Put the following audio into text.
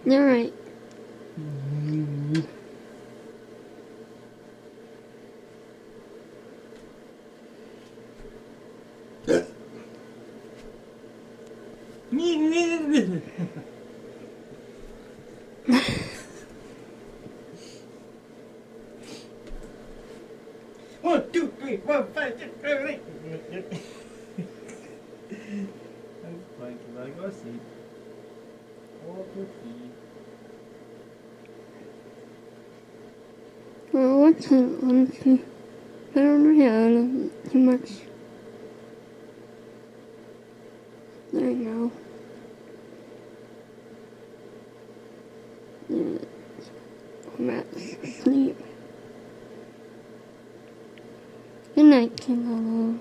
You're right. One, two, three, four, five, six, seven, eight. Vai que vai igual assim. Outro aqui. Well, what's it? Honestly, I don't know how too much. There you go. I'm at sleep. Good night, King Lolo.